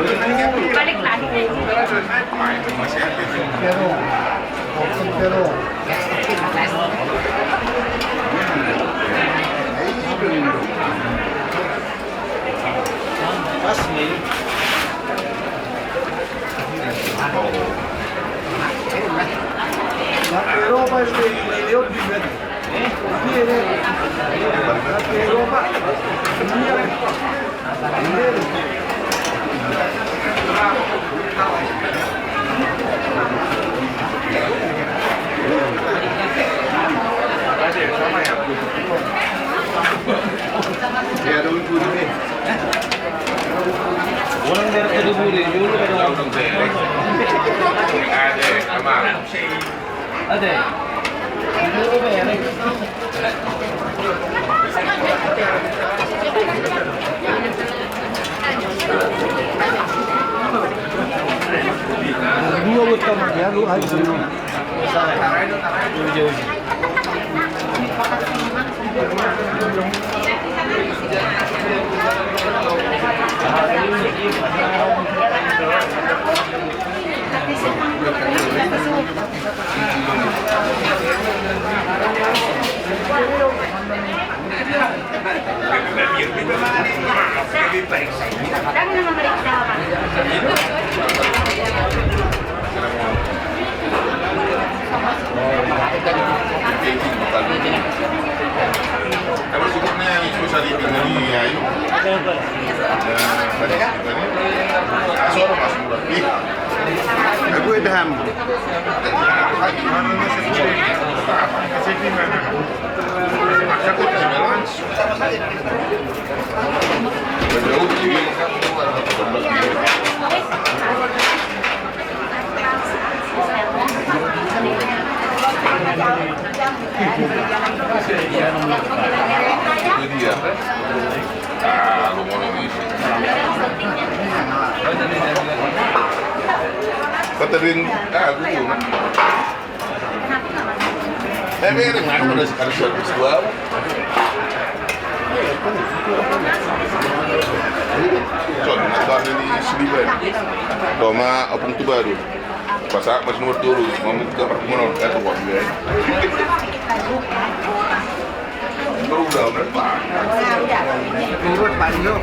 Balik lagi. Pero, pero. Asli. Europa es de León Viver. Europa. Orang dari Keduburi dulu ada. Dua buat kamu ya, lu aja dulu. Dami naman memeriksa Pak. Kalau sukanya susah ditinggal di ayu. Asor mas bulan. Aku edham. Itu dia. Lu mau lebih. Keterin, dulu. Ini mana udah sekali servis dua. Contoh nonton ini Seliban. Doma opung tu baru. Pasal masih nomor dulu, mau ke pertemuan itu kok dia. Udah berapa? Turut Panjo.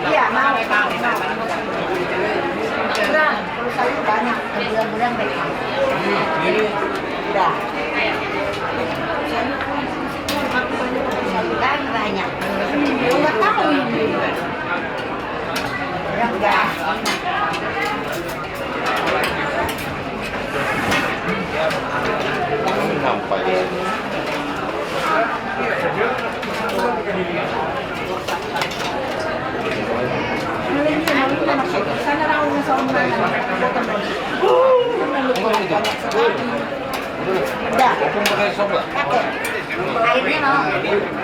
Iya, mau. Kurang, kalau sayur banyak, bulan-bulan baik. Udah. Sayur kan banyak. Nggak tahu ini. Enggak. Sampai. Sana raw na sa umaga. Udah. Opung pakai sop nggak? Pakai. Airnya no.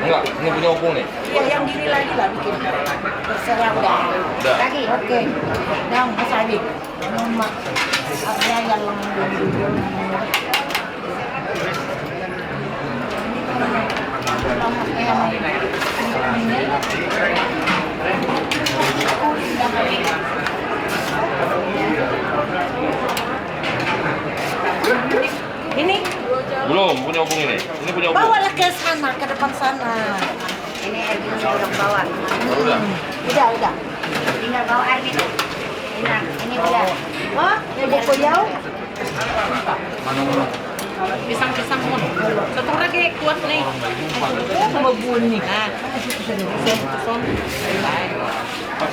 Enggak, ini punya opung nih. Iya, yang diri lagi lah bikin. Terserah udah. Udah. Lagi, oke. Yang Mas Adi. Nama apa yang Belum punya opung ini. Ini punya opung. Bawalah ke sana, ke depan sana. Ini air minum orang bawa. Udah. Udah. Tinggal bawa air minum. Ini udah. Oh, ya buku jauh. Pisang-pisang pun. Satu lagi kuat nih. Sama bunyi. Nah, son.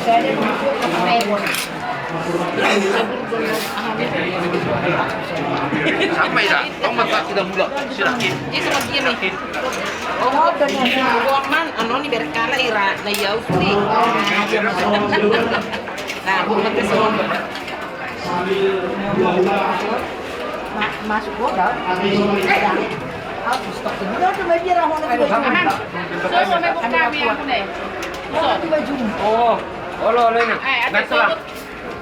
Saya ada buku ke Taiwan. Sampai dah. Tomat tak tidak bulat. Silahkan. Ini sama dia nih. Oh, buang man, nih berkala ira na jauh sih. Nah, buat kesuon. Masuk modal. Aku stok ini. Udah baju rahon aku baju. So, may buka kami ako na eh. Aku baju. Oh, olo ini. Ate, tulang.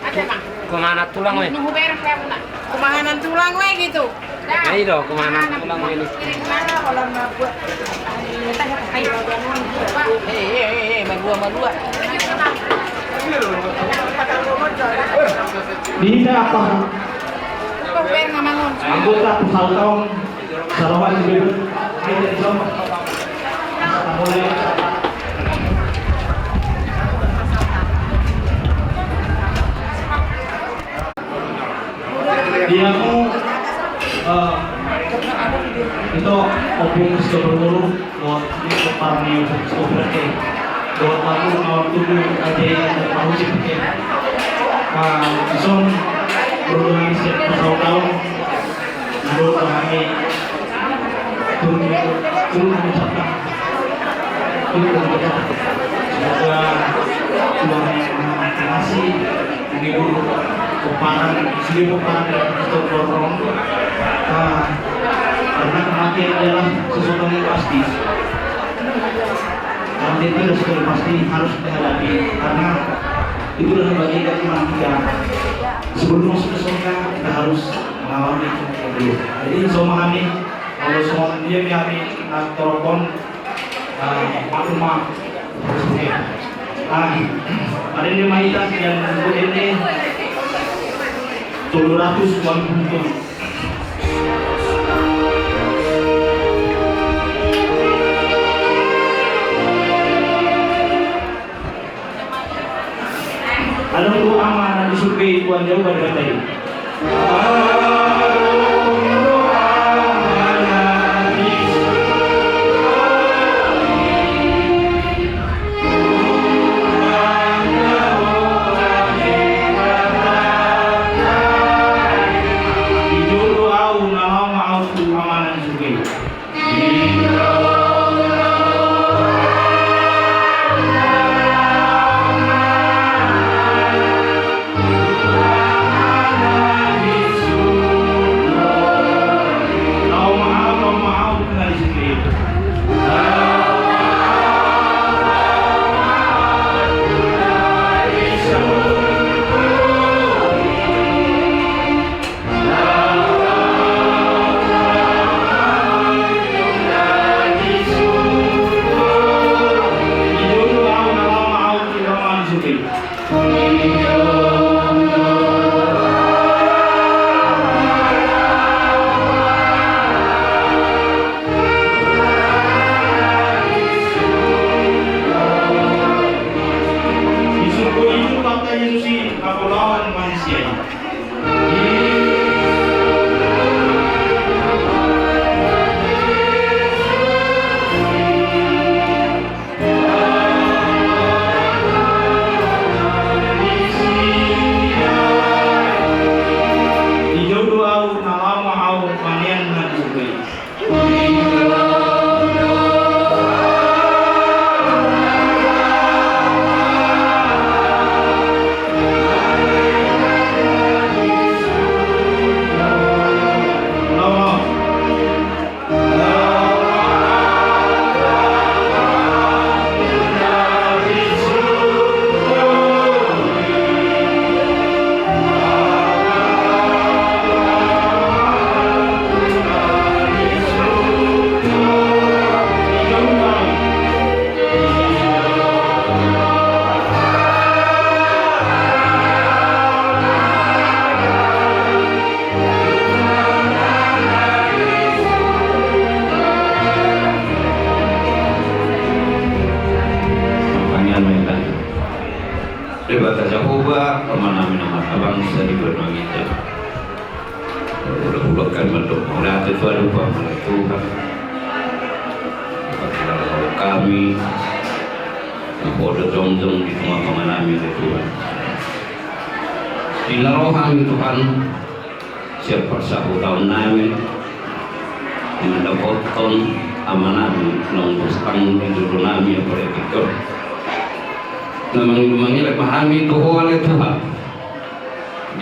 Ate, Mang. Kemana tulang we? Nunggu beres kaya muna. Kumahanan tulang we gitu. Nah, itu kemana tulang we ini? Kalau nak buat Madua. Dinda apa? Pagpere nga mangon. Anggota Pusaltong Sarawak Sibiru. Ayo jom. Mulai. Dia mau itu opung seberguru buat ini keparni seberke buat aku mau tubuh aja yang mau sih pakai zon berorganisasi tahun menurut kami turun mencapai semoga Tuhan kasih menghibur keparan seluruh keparan untuk dorong karena kematian adalah sesuatu yang pasti. Kematian itu adalah sesuatu yang pasti harus dihadapi karena itu adalah bagian dari manusia. Sebelum masuk ke surga kita harus mengalami itu dulu. Jadi semua kami kalau semua dia kami telepon maklumah ada yang maitas yang ini 700 uang buntung. Alam ko amanah di surga Tuhan jauh berkata ini. Tuhan kita. Ulah-ulahkan bentuk mulai itu ada Tuhan Tuhan. Kalau kami bodoh jong-jong di tengah pengalami Tuhan. Di rohani Tuhan siapa sahut tahun namin mendapatkan amanami nang bustang di dulu nami apa itu. Namang-namangnya pahami itu oleh Tuhan.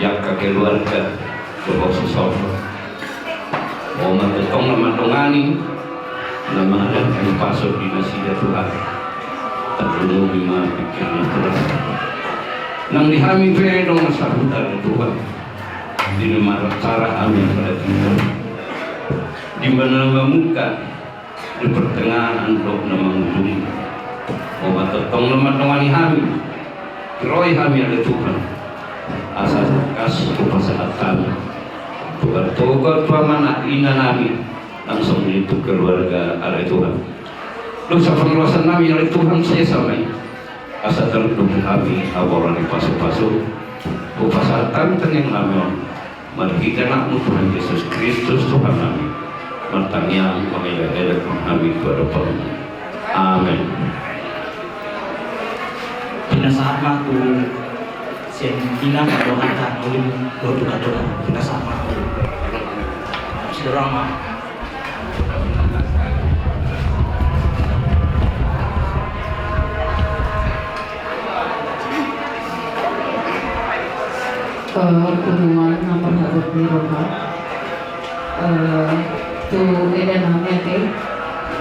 Jaga keluarga coba sesuatu. Oh matutong naman tungani namang ada yang pasok di nasihat Tuhan. Terlalu lima pikirnya Tuhan. Nang dihami pedong masahutan Tuhan. Di nomor cara amin pada Tuhan. Di mana muka di pertengahan dok namang ujung. Oh matutong naman tungani hami. Roy kami ada Tuhan. Asal kasih kepasahat kami. Tukar-tukar mana ina nami langsung itu keluarga ada Tuhan. Dosa pengeluasan nami oleh Tuhan saya sampai. Asal terlebih kami awalan di pasuk-pasuk. Kepasahat yang kami. Mari kita nak Tuhan Yesus Kristus Tuhan kami. Bertanya mengelah-elah kami kepada Tuhan. Amin. Pada saat waktu siang bilang doa tak boleh doa kita sama. Saudara kunungan nomor harus diroba. Tu ada namanya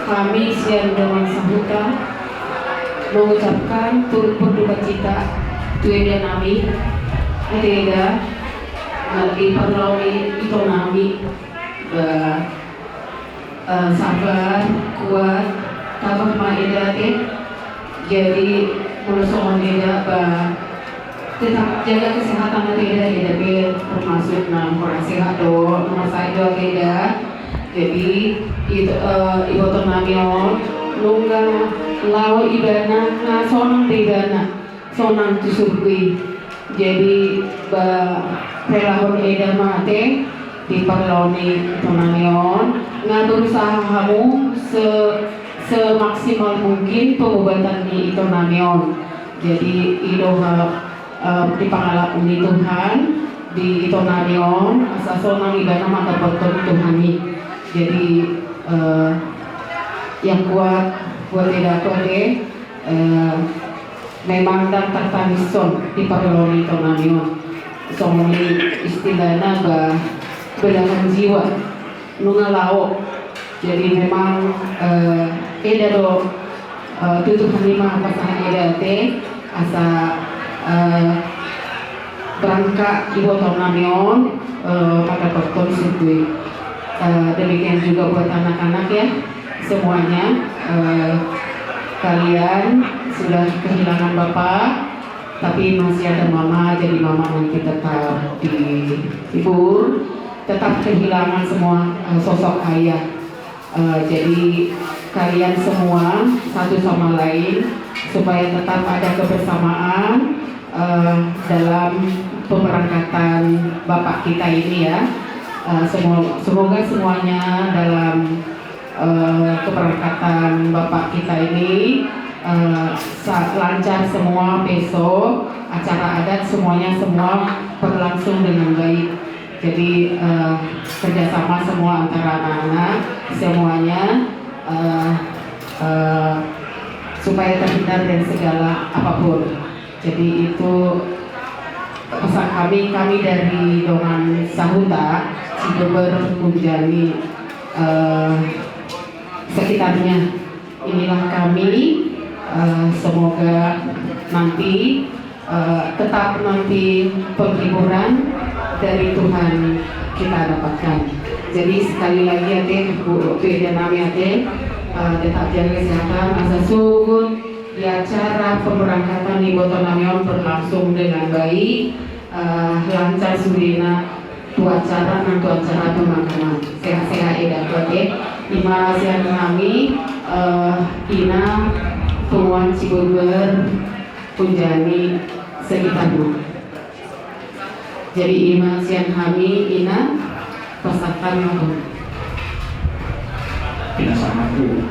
kami siang dengan sambutan mengucapkan turut berduka cita tueda nami ada lagi perlawi itu nami sabar kuat tabah maeda jadi menusuk maeda tetap jaga kesehatan maeda termasuk orang sehat do nomor saya maeda jadi itu ibu namion nunggang lawa ibana sonang tidana sonang tusukui jadi relahon eda mate di parlauni tonanion ngatur usaha kamu semaksimal mungkin pengobatan di tonanion jadi di pangalap uni Tuhan di tonanion asa sonang ibana mata betul Tuhani jadi yang kuat tidak kuat memang dan tertanison di parloni tonamion somoni istilahnya bedakan jiwa nungalao jadi memang eda do tutup lima pasangan eda asa berangkat ibu tonamion pada perton sirkuit demikian juga buat anak-anak ya semuanya kalian sudah kehilangan bapak tapi masih ada mama jadi mama nanti tetap dihibur tetap kehilangan semua sosok ayah jadi kalian semua satu sama lain supaya tetap ada kebersamaan dalam pemberangkatan bapak kita ini ya semoga semuanya dalam keberangkatan bapak kita ini lancar semua besok acara adat semuanya semua berlangsung dengan baik jadi kerjasama semua antara anak-anak semuanya supaya terhindar dari segala apapun jadi itu pesan kami dari Dongan Sahuta Cibeber Punjani sekitarnya inilah kami semoga nanti tetap nanti penghiburan dari Tuhan kita dapatkan jadi sekali lagi Bu dan Nami tetap jaga kesehatan asa sugun di acara pemberangkatan di Botonamion berlangsung dengan baik lancar surina acara pemakaman sehat-sehat edan lima siang kami Ina Tuan Cibeber Punjani sekitarnya Jadi iman sian kami ina pasakan mahu. Tidak sama tu.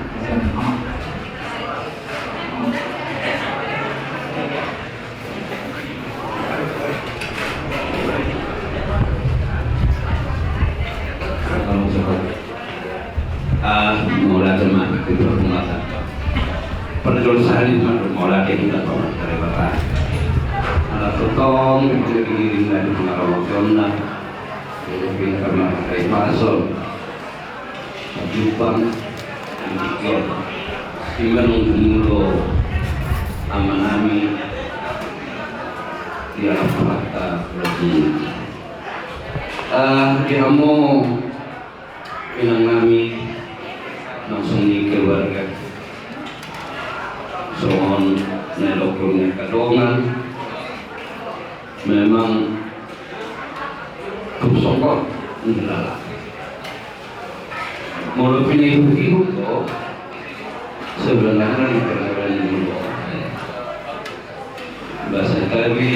Mula teman itu pemata. Perjuangan itu mula kita tahu dari bapak. Anak tutong jadi dari pengaruh Jonna, jadi karena dari pasal, Jepang, Indonesia, hingga mulu amanami dia apa lebih. Dia mau pinang kami langsung di keluarga soal neloknya kadongan memang kusokot nilala mau pindah ibu kok sebenarnya di perjalanan dulu bahasa kami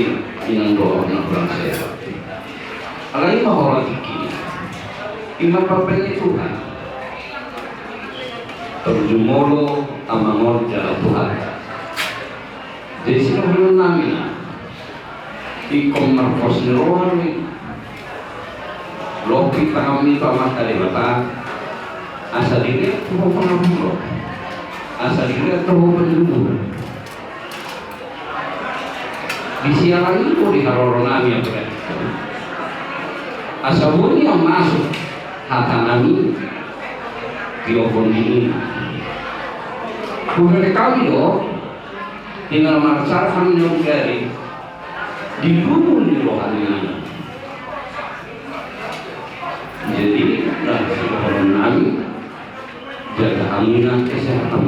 yang doa nak bangsa alai mau lagi iman papanya Tuhan terjumolo amangor jala Tuhan jadi sini belum namina ikom marpos niroan loki kami pamat kalibata asal ini tuh pengamulo asal ini tuh penjumur di siang lagi kok di haroronami apa kan asal yang masuk hata kami diopon ini bukan kami loh tinggal masyarakat yang dari di lumun di rohani ini jadi nanti orang kami jaga aminah kesehatan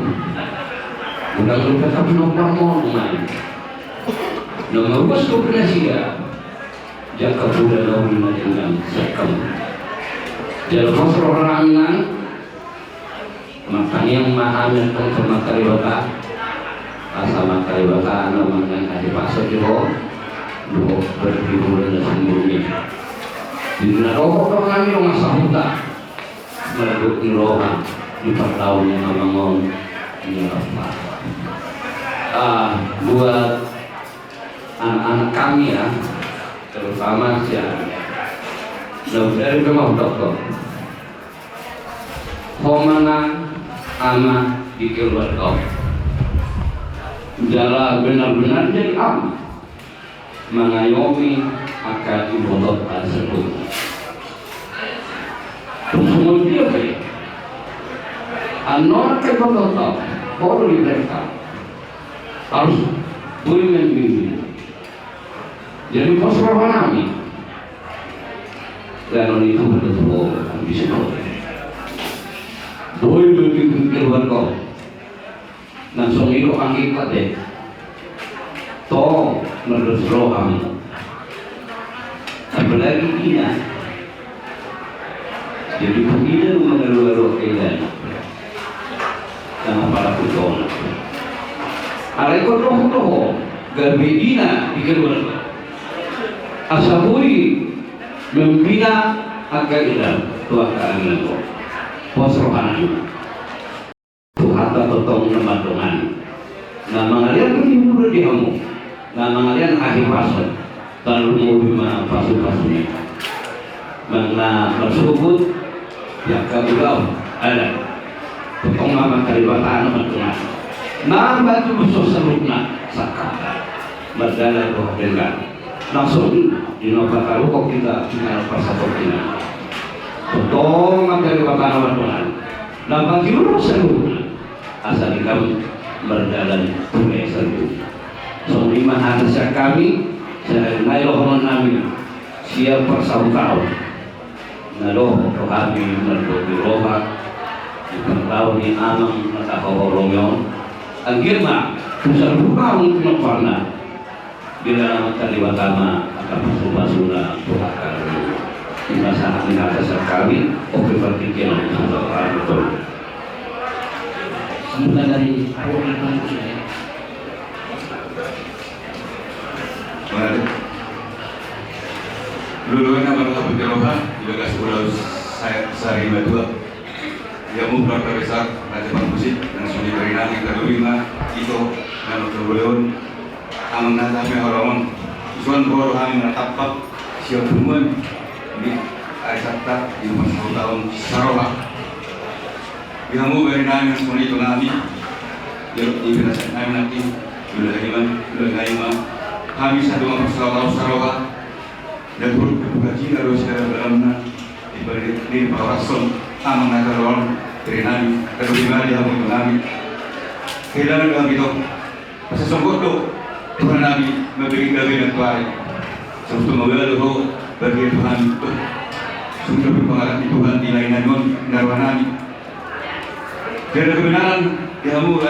udah lupa tapi nomor mau main nomor bos koperasinya jaga bulan lawan dengan sekam jadi bos orang aminah makanya yang mahamnya untuk makaribata asal makaribata namanya ada pasal juga dua berhiburan dan sembunyi di mana rokok kami orang sahuta merebut di rohan di perlawan yang abangon ini apa buat anak-anak kami ya terutama siapa dari memang dokter homana anak di keluarga jala benar-benar jadi am mengayomi akan ibadat tersebut semua dia anor kebadat baru mereka harus bermimpi jadi masalah kami dan itu betul-betul bisa boleh berpikir keluarga langsung itu angkat deh toh menurut roham apalagi ini jadi begini mengeluarkan kaitan sama para putona ada ikut roh garbedina di keluarga asaburi membina agar ilah tuah keangin posrohani Tuhan tetong teman-teman nah mengalian berhibur di kamu nah mengalian akhir pasal lalu mau bima pasal-pasalnya mana bersebut ya kabulau ada tetong mama karibatan teman-teman nah batu musuh serukna sakata berdala roh dengan langsung di nopataru kok kita tinggal pasal kita tetong mama karibatan teman-teman nah bagi lu serukna asal kami berjalan tunai serbu. So lima hari kami saya nailohon kami siap persautan. Naloh kami berdoa roha berdoa di alam natahorongyon. Akhirnya pusat buka untuk warna di dalam kaliwatama akan pasuna tuhakan. Di masa akhir kami oke berpikir betul. Mulai dari awal itu saya. Luluhnya bangga berteroha juga sekolah sehari dua. Dia mau keluarga besar Raja Bangkusit dan Suni Berinani Kadurima itu dan Kebuleon amang natame orang isuan boro kami menatapak siap tumuan di Aisata di masa tahun Sarawak. Dia mau Berinani dan Suni Tunami di Binasan kami nanti Ulaima kami satu orang Sarawak dan berbuka cina dosa dalamnya di bawah rasul amang nakaron Berinani Kadurima dia mau Tunami kehilangan dalam itu masa songkok tu Tuhan Nabi memberi gawe dan tuai sebab mengalah roh bagi Tuhan sudah berpengaruh di Tuhan di lainan narwa Nabi dan kebenaran dihamu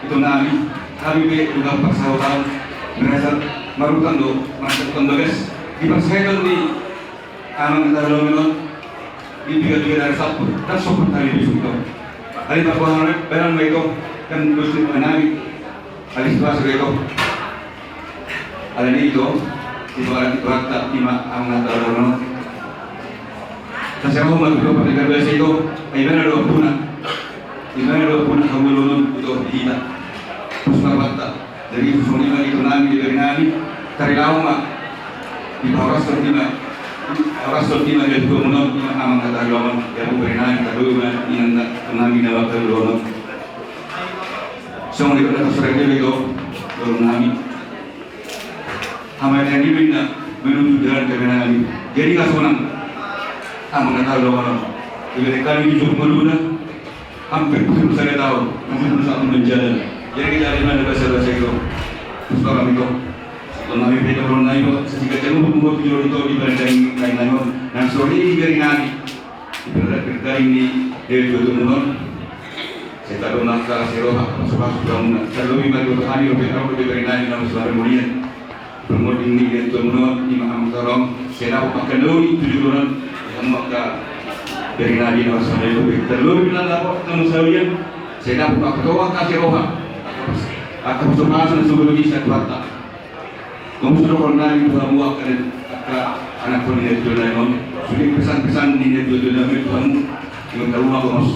itu Nabi kami juga paksa tahun merasa marutan do merasa kondoles dipaksakan di amang tarlomenon di tiga dari satu tak sopan tadi di situ hari tak bahan barang mereka kan dosa Nabi hari setelah itu ada itu orang tak lima amang tarlomenon Tasyamu malu pada kerja itu ayana do puna kamu lulun itu dihina puspa bata dari Suni itu Nabi dari Nabi cari lama di bawah Rasul lima dari dua menol amang tarlomenon yang Berinani Kadurima ingat Nabi nawa Kadurima semua itu sering itu Nabi Hamayani bina menuju jalan kebenaran jadi nggak senang amang tarlomenon jadi kami jujur meluna hampir 71 tahun 71 jalan jadi kita ada mana bahasa itu terus kami itu Nabi Peter Ronaldo itu sejak jauh membuat video itu di bandang lain-lain dan sore ini dari Nabi berada ini dari dua tahun saya tak tahu nak salah seroha sebab sudah selalu membantu Tuhan itu Peter dari Nabi nama selalu mulia bermod ini dari dua tahun Imam Tarong saya nak pakai dulu 7 bulan yang maka dari Nabi nama selalu itu terlalu bilang apa kamu sekalian saya nak pakai doa kasih roha atau persoalan sebelum bisa kuat kamu sudah pernah itu kamu akan anak pun ini sudah lain sudah pesan-pesan ini sudah dalam Tuhan yang terlalu bagus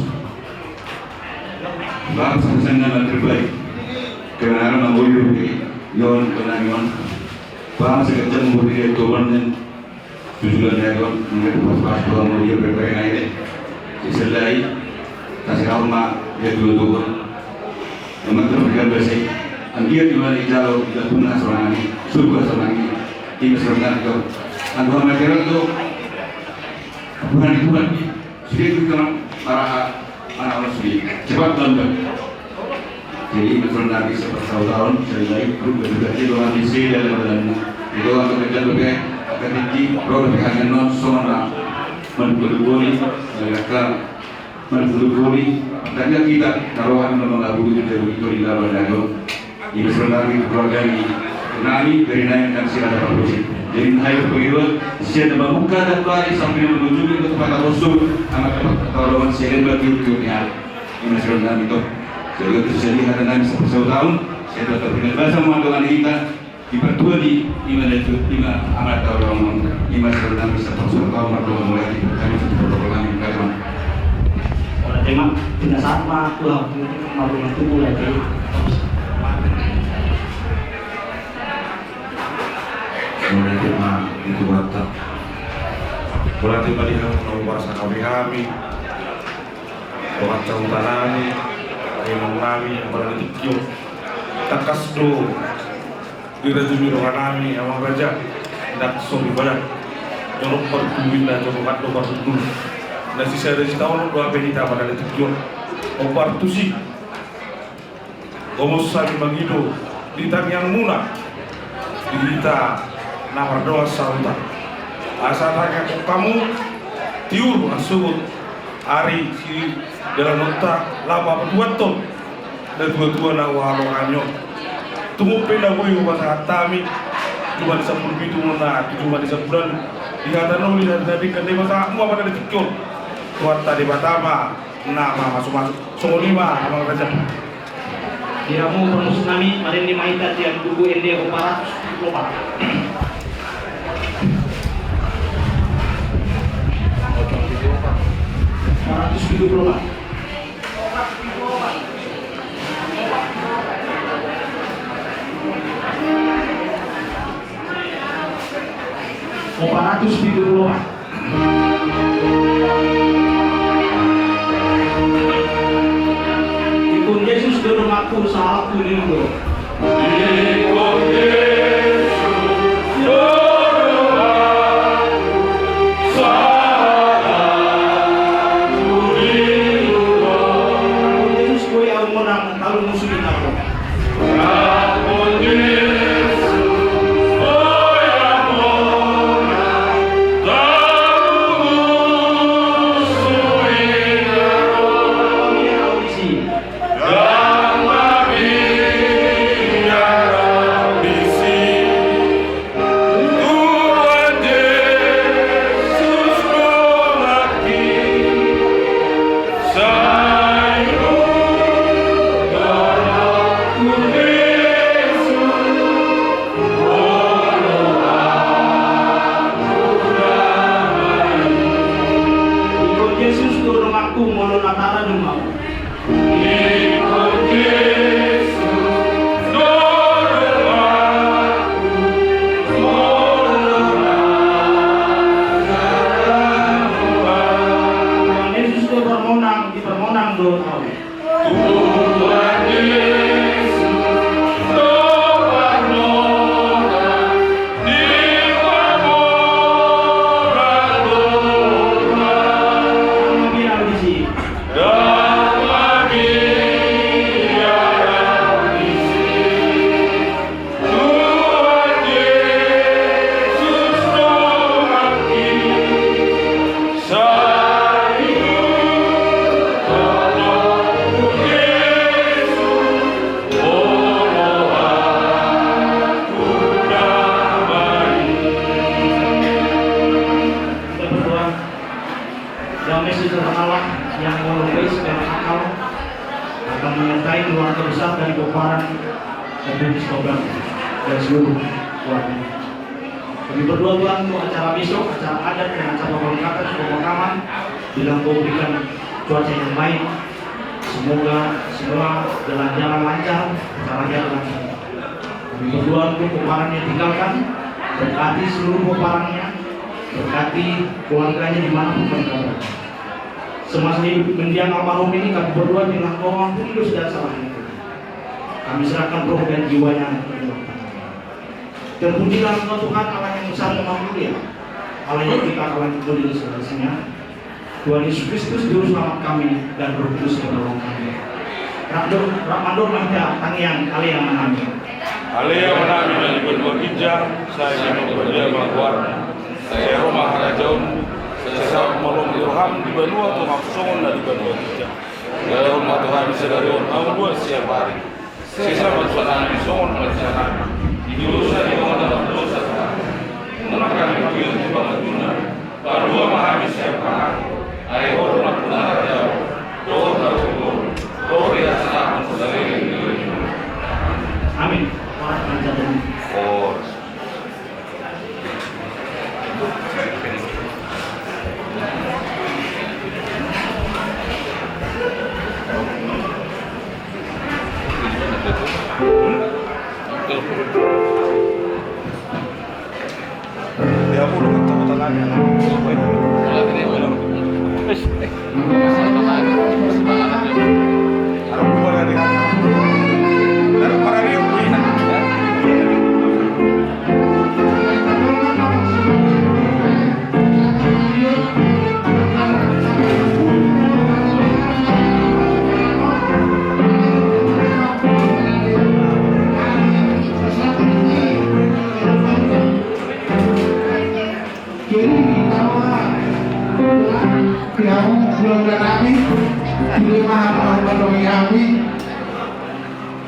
bahasa pesan yang terbaik kebenaran memboleh yon kebenaran bahasa kerja memboleh Tuhan dan tujuan yon menjadi pas Tuhan memboleh berbagai lain diselai kasih rahmat dia Tuhan memang terberikan bersih dia di mana jauh tidak pernah seorang surga seorang ini seorang itu anggapan mereka itu bukan sudah kita para anak sudah cepat lambat jadi betul Nabi seperti tahun saya lagi grup berdekat dengan isi dalam badan itu akan kerja lebih akan tinggi produk hanya non semua menpeluburi mereka menpeluburi dan kita taruhan mengabu itu dari dalam badan ini sebenarnya keluarga Nabi dari Nabi dan Sirah Rasul. Jadi hai berkuil siapa membuka dan keluar sambil menuju ke tempat Rasul anak tolongan sering bertujuan ini sebenarnya itu. Jadi terjadi hari Nabi 10 tahun saya tetap berbahasa dengan kita dipertua di iman itu lima amat tolong lima sebenarnya 10 tahun baru mulai kami seperti kami kami. Oleh tema tidak sama Tuhan mau tubuh lagi. Mulai tema itu batak mulai tiba di kamu bahasa kami orang cautanami ayam kami yang berada di Tio takas do dirajumi orang kami awang raja dak sobi badan jorok pertuwin dan jorok kat do pertuwin dan sisa dari tahun doa penita pada di Tio obar tusi gomosan bagido ditang yang muna dita nama doa sauta asal hanya kamu tiur masuk hari si dalam nota lama berdua ton dan dua nawa anyo tunggu pena boy bahasa kami cuma di 10 itu mana cuma di sebulan di kata nuli dan tadi kan dia masa mau pada dicur kuat tadi batama nama masuk semua 5 nama raja diramu permusnami marin di maita tiang buku ende ko para lupa 474. Ikut Yesus ke rumahku saat minggu. Ikut Yesus ke rumahku saat minggu. Ikut Yesus kau yang menang kalau musuhin aku. Ikut Yesus kau yang menang kalau musuhin aku. Yesus ke rumahku mau natara rumahku. Ikut Yesus ke rumahku. Yesus ke permonang doa. Tuhan Yesus ke permonang di permonang doa. Damai sejahtera Allah yang melampaui segala akal akan menyertai keluarga besar dari Koparan Republik Kobar dan seluruh keluarga. Kami berdoa Tuhan untuk acara besok, acara adat dan acara pemakaman bila Kau berikan cuaca yang baik. Semoga semua jalan-jalan lancar, acaranya lancar. Kami berdoa untuk Koparan yang tinggalkan, berkati seluruh Koparannya, berkati keluarganya dimanapun berada. Semasa hidup mendiang almarhum ini kami berdoa dengan Kau ampuni dosa dan salahnya. Kami serahkan roh dan jiwanya. Terpujilah Engkau Tuhan Allah yang besar dan mulia, Allah yang kita Allah yang mulia segalanya. Tuhan Yesus Kristus juru selamat kami dan Roh Kudus yang menolong kami. Ramadan mahja tangiang ale yang menami. Ale yang menami dan berdua hijau, saya ingin berdia melakukan. Saya rumah Rajaun. Saya melong Ilham di Banua atau Maksongon di Banua Hijau. Dalam Tuhan sedari orang dua siap hari. Saya bersoal di Songon berjalan. Di dosa di bawah dalam dosa. Menakan kami untuk bangun dunia. Kedua mahami siap hari. Ayo hormat benar jauh. Doa bersyukur. Doa yang senang saudari. Amin. Oh. Dia pun ketemu tangannya.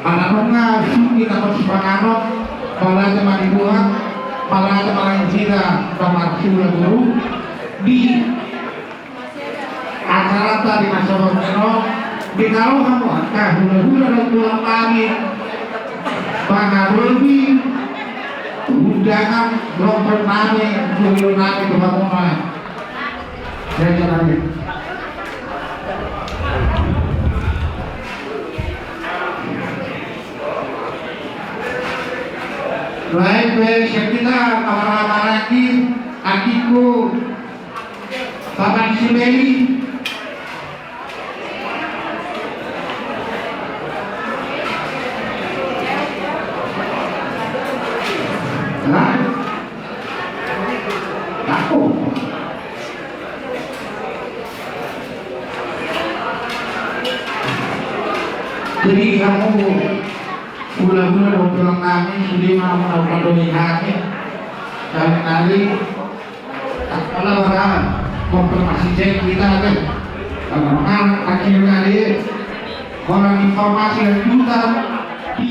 Anak ngasuh kita persipanganot pala teman dibuat pala teman cina pemaksu guru di acara tadi nasional di kalau kamu akah hula-hula dan tulang kami pangarubi undangan rompet nami dulu nami kebangunan saya nami Baik, kita lagi adikku Bapak Suleli. Nah, aku. Jadi kamu bulan-bulan pulang kami sudah mau melakukan doi kami dan nanti kalau orang konfirmasi cek kita kan karena akhirnya orang informasi yang juta di